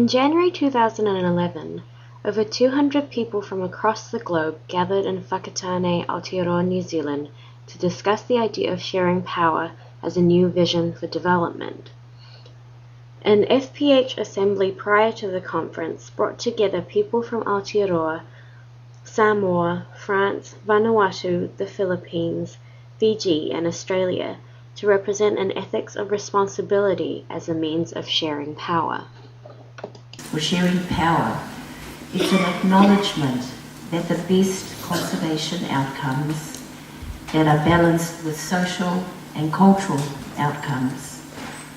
In January 2011, over 200 people from across the globe gathered in Whakatane, Aotearoa, New Zealand to discuss the idea of sharing power as a new vision for development. An FPH assembly prior to the conference brought together people from Aotearoa, Samoa, France, Vanuatu, the Philippines, Fiji, and Australia to represent an ethics of responsibility as a means of sharing power. For sharing power, it's an acknowledgement that the best conservation outcomes that are balanced with social and cultural outcomes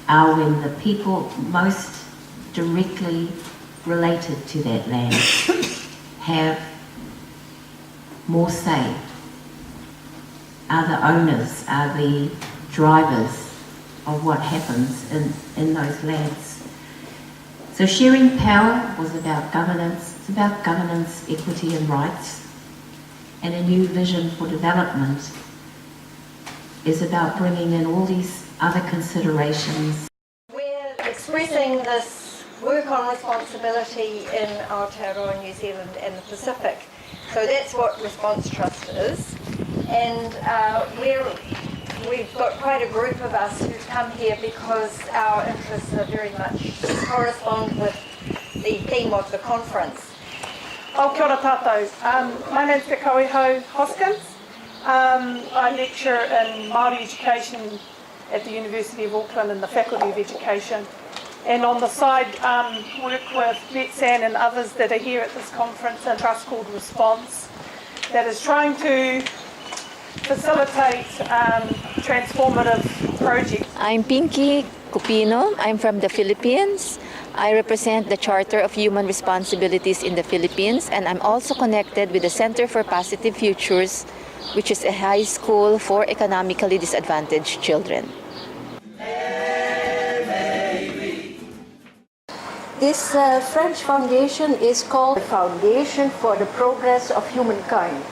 are when the people most directly related to that land have more say, are the owners, are the drivers of what happens in those lands. So sharing power was about governance. It's about governance, equity and rights. And a new vision for development is about bringing in all these other considerations. We're expressing this work on responsibility in Aotearoa, New Zealand and the Pacific. So that's what Response Trust is. And we've got quite a group of us who've come here because our interests are very much correspond with the theme of the conference. Kia ora tātou. My name's Pekawiho Hoskins. I lecture in Māori education at the University of Auckland in the Faculty of Education. And on the side, work with VETSAN and others that are here at this conference, a trust called Response that is trying to facilitate transformative projects. I'm Pinky Cupino. I'm from the Philippines. I represent the Charter of Human Responsibilities in the Philippines, and I'm also connected with the Center for Positive Futures, which is a high school for economically disadvantaged children. This French foundation is called the Foundation for the Progress of Humankind.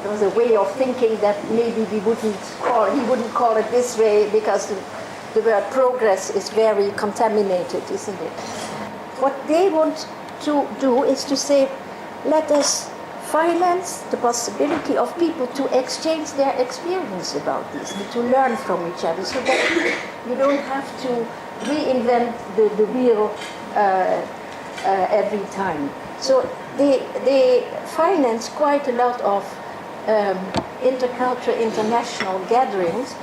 There was a way of thinking that maybe he wouldn't call it this way because the word progress is very contaminated, isn't it? What they want to do is to say, let us finance the possibility of people to exchange their experience about this and to learn from each other so that you don't have to reinvent the wheel every time. So they finance quite a lot of intercultural international gatherings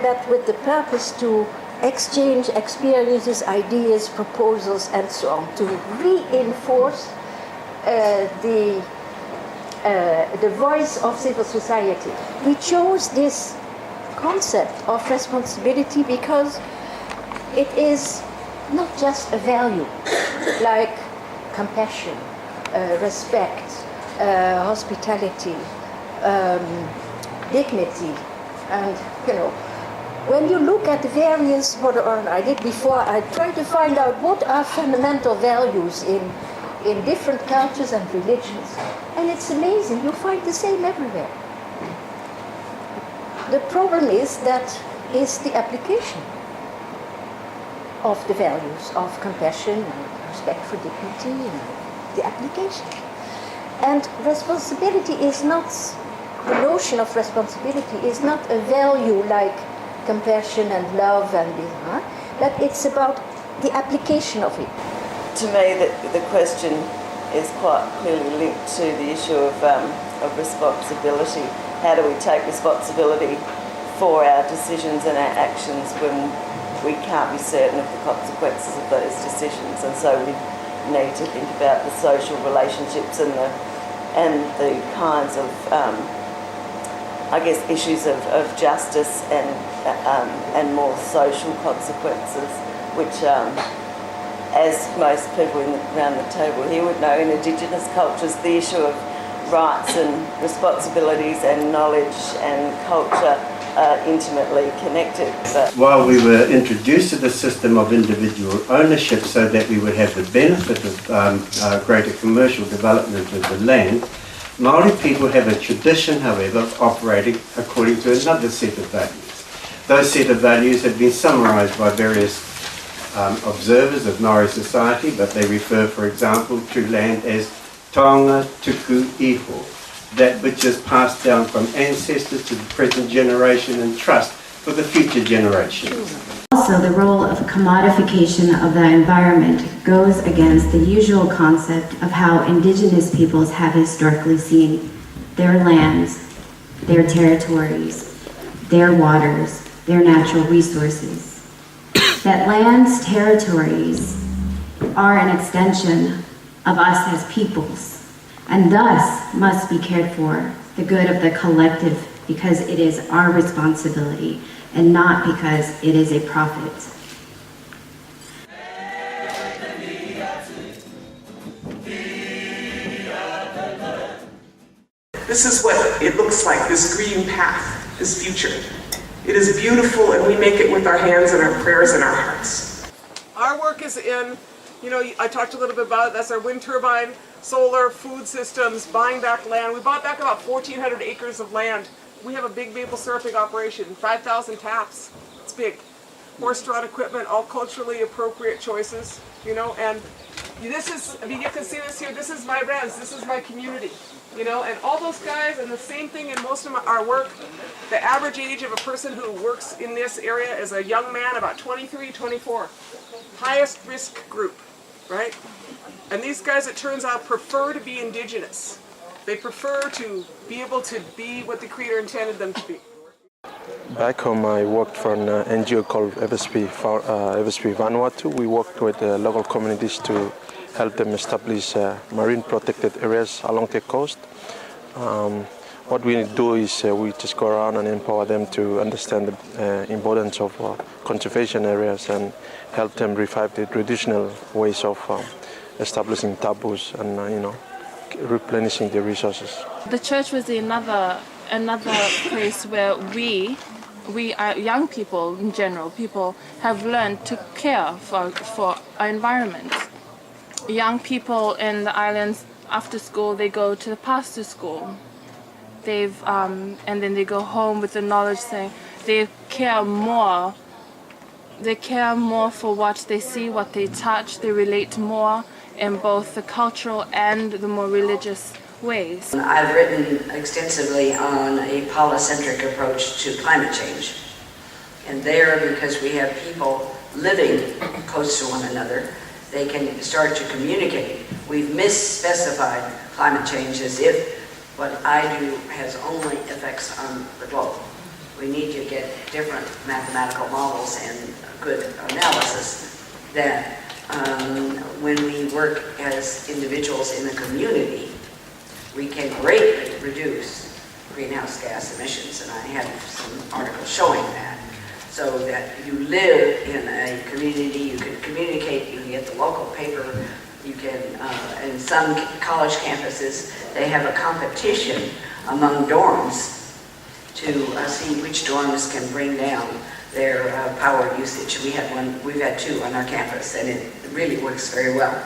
that with the purpose to exchange experiences, ideas, proposals and so on, to reinforce the voice of civil society. We chose this concept of responsibility because it is not just a value like compassion, respect, hospitality, dignity, and when you look at the various, what I did before, I tried to find out what are fundamental values in different cultures and religions, and it's amazing, you find the same everywhere. The problem is the application of the values of compassion and respect for dignity, and the application. And responsibility is not, the notion of responsibility is not a value like compassion and love and but it's about the application of it. To me, the question is quite clearly linked to the issue of responsibility. How do we take responsibility for our decisions and our actions when we can't be certain of the consequences of those decisions? And so we need to think about the social relationships and the kinds of issues of justice and more social consequences, which, as most people around the table here would know, in Indigenous cultures, the issue of rights and responsibilities and knowledge and culture are intimately connected. But while we were introduced to the system of individual ownership so that we would have the benefit of greater commercial development of the land, Māori people have a tradition, however, of operating according to another set of values. Those set of values have been summarised by various observers of Maori society, but they refer, for example, to land as taonga tuku iho, that which is passed down from ancestors to the present generation and trust for the future generations. Also, the role of commodification of the environment goes against the usual concept of how Indigenous peoples have historically seen their lands, their territories, their waters, their natural resources. That lands, territories are an extension of us as peoples, and thus must be cared for the good of the collective, because it is our responsibility and not because it is a profit. This is what it looks like, this green path, this future. It is beautiful, and we make it with our hands and our prayers and our hearts. Our work is in, I talked a little bit about it, that's our wind turbine, solar, food systems, buying back land. We bought back about 1,400 acres of land. We have a big maple syruping operation, 5,000 taps. It's big. Horse-drawn equipment, all culturally appropriate choices, and this is, you can see this here, this is my res, this is my community, and all those guys, and the same thing in most of our work. The average age of a person who works in this area is a young man, about 23, 24. Highest risk group, right? And these guys, it turns out, prefer to be Indigenous. They prefer to be able to be what the Creator intended them to be. Back home, I worked for an NGO called Eversby Vanuatu. We worked with local communities to help them establish marine protected areas along the coast. What we do is we just go around and empower them to understand the importance of conservation areas and help them revive the traditional ways of establishing taboos and replenishing the resources. The church was another place where we are young people in general, people have learned to care for our environment. Young people in the islands, after school, they go to the pastor's school. And then they go home with the knowledge saying they care more for what they see, what they touch. They relate more in both the cultural and the more religious ways. I've written extensively on a polycentric approach to climate change. And there, because we have people living close to one another, they can start to communicate. We've misspecified climate change as if what I do has only effects on the globe. We need to get different mathematical models and good analysis that when we work as individuals in a community, we can greatly reduce greenhouse gas emissions, and I have some articles showing that. So that you live in a community, you can communicate, you can get the local paper, you can, in some college campuses, they have a competition among dorms to see which dorms can bring down their power usage. We've had two on our campus, and it really works very well.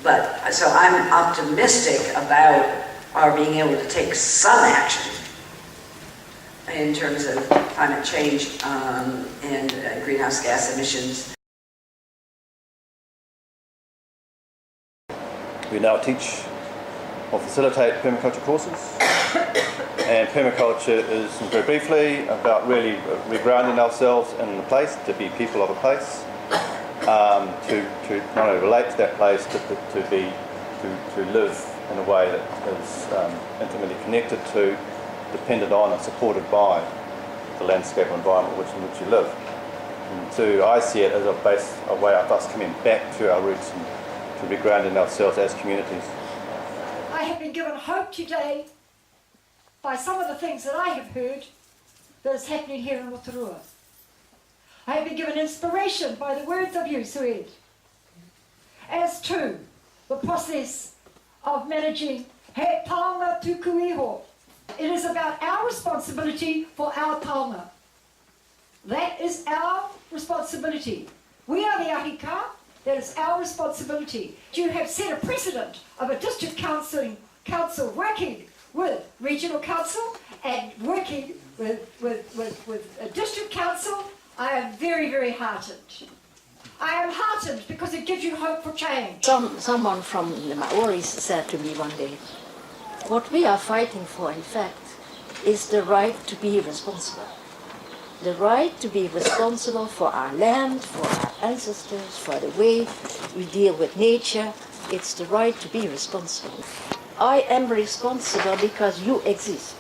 But, so I'm optimistic about our being able to take some action in terms of climate change and greenhouse gas emissions. We now teach or facilitate permaculture courses, and permaculture is, very briefly, about really regrounding ourselves in the place, to be people of a place, to not only relate to that place, but to live in a way that is intimately connected to, dependent on and supported by the landscape environment in which you live. And so I see it as a way of us coming back to our roots and to regrounding ourselves as communities. I have been given hope today by some of the things that I have heard that is happening here in Rotorua. I have been given inspiration by the words of you, Sued, as to the process of managing He Taonga Tuku Iho. It is about our responsibility for our taonga. That is our responsibility. We are the ahika. That is our responsibility. You have set a precedent of a district council working with regional council and working with a district council. I am very, very heartened. I am heartened because it gives you hope for change. Someone from the Maoris said to me one day, what we are fighting for, in fact, is the right to be responsible. The right to be responsible for our land, for our ancestors, for the way we deal with nature. It's the right to be responsible. I am responsible because you exist.